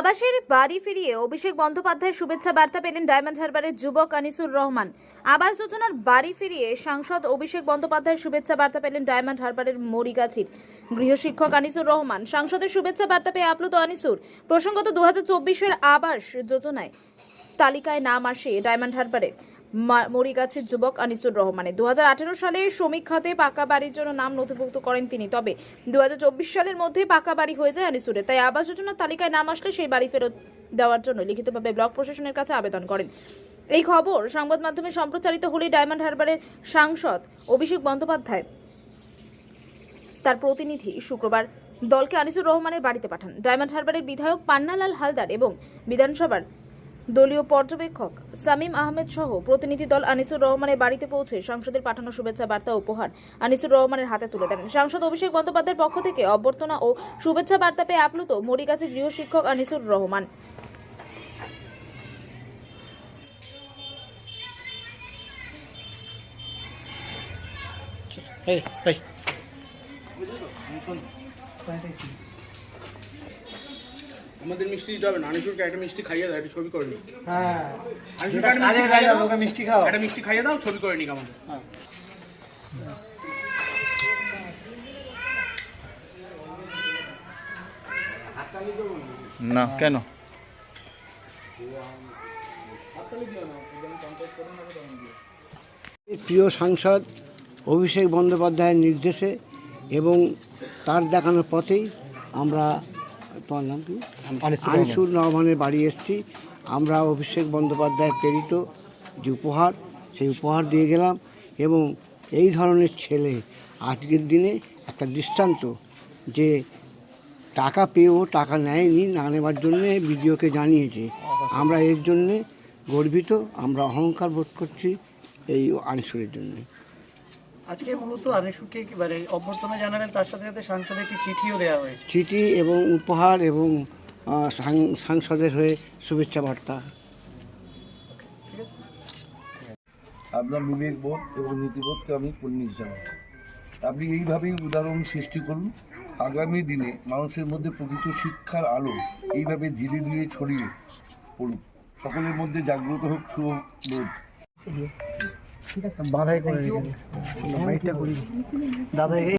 আবাসের বাড়ি ফিরিয়ে অভিষেক বন্দ্যোপাধ্যায়ের শুভেচ্ছা বার্তা পেলেন ডায়মন্ড হারবারের যুবক আনিসুর রহমান। আবাস যোজনার বাড়ি ফিরিয়ে সাংসদ অভিষেক বন্দ্যোপাধ্যায়ের শুভেচ্ছা বার্তা পেলেন ডায়মন্ড হারবারের মরিগাছির গৃহশিক্ষক আনিসুর রহমান। সাংসদের শুভেচ্ছা বার্তা পেয়ে আপ্লুত আনিসুর। প্রসঙ্গত 2024-এর আবাস যোজনায় তালিকায় নাম আসে ডায়মন্ড হারবারের মরিগাছির যুবক আনিসুর রহমানের। 2018 সালে শ্রমিক খাতে পাকা বাড়ির জন্য নাম নথিভুক্ত করেন তিনি। তবে 2024 সালের মধ্যে পাকা বাড়ি হয়ে যায় আনিসুরের। তাই আবাস যোজনার তালিকায় নাম আসলে সেই বাড়ি ফেরত দেওয়ার জন্য লিখিতভাবে ব্লক প্রশাসনের কাছে আবেদন করেন। এই খবর সংবাদ মাধ্যমে সম্প্রচারিত হলে ডায়মন্ড হারবারের সাংসদ অভিষেক বন্দ্যোপাধ্যায় তার প্রতিনিধি শুক্রবার দলকে আনিসুর রহমানের বাড়িতে পাঠান। ডায়মন্ড হারবারের বিধায়ক পান্নালাল হালদার এবং বিধানসভার দলীয় পর্যবেক্ষক সামিম আহমেদ সহ প্রতিনিধি দল আনিসুর রহমানের বাড়িতে পৌঁছে সাংসদের পাঠানো শুভেচ্ছা বার্তা উপহার আনিসুর রহমানের হাতে তুলে দেন। সাংসদ অভিষেক বন্দ্যোপাধ্যায়ের পক্ষ থেকে অভ্যর্থনা ও শুভেচ্ছা বার্তা পেয়ে আপ্লুত মরিগাছির গৃহশিক্ষক আনিসুর রহমান। আমাদের মিষ্টি দিতে হবে না, আনিসুরকে একটা মিষ্টি খাইয়ে দাও, একটা ছবি করে নি। হ্যাঁ, আনিসুরকে একটা মিষ্টি খাইয়ে দাও, ওকে মিষ্টি খাও, একটা মিষ্টি খাইয়ে দাও, ছবি করে নিক আমাদের। হ্যাঁ, না কেন প্রিয় সাংসদ অভিষেক বন্দ্যোপাধ্যায়ের নির্দেশে এবং তার দেখানোর পথেই আমরা, তোমার নাম কি, আনিসুর রহমানের বাড়ি এসেছি। আমরা অভিষেক বন্দ্যোপাধ্যায়ের প্রেরিত যে উপহার, সেই উপহার দিয়ে গেলাম। এবং এই ধরনের ছেলে আজকের দিনে একটা দৃষ্টান্ত, যে টাকা পেয়েও টাকা নেয়নি, না নেওয়ার জন্যে বিডিওকে জানিয়েছে। আমরা এর জন্যে গর্বিত, আমরা অহংকার বোধ করছি এই আনিসুরের জন্য। আজকে মূলত আনিসুরকে একেবারে অভ্যর্থনা জানালেন, তার সাথে সাথে সাংসদের একটি চিঠিও দেওয়া হয়েছে। চিঠি এবং উপহার এবং সাংসদের হয়ে শুভেচ্ছা বার্তা। আপনার বিবেকবোধ এবং নীতিবোধকে আমি কুর্নিশ জানাই। আপনি এইভাবেই উদাহরণ সৃষ্টি করুন। আগামী দিনে মানুষের মধ্যে প্রকৃত শিক্ষার আলো এইভাবে ধীরে ধীরে ছড়িয়ে পড়ুক, সকলের মধ্যে জাগ্রত হোক শুভবোধ। বাধাই করে দাদা।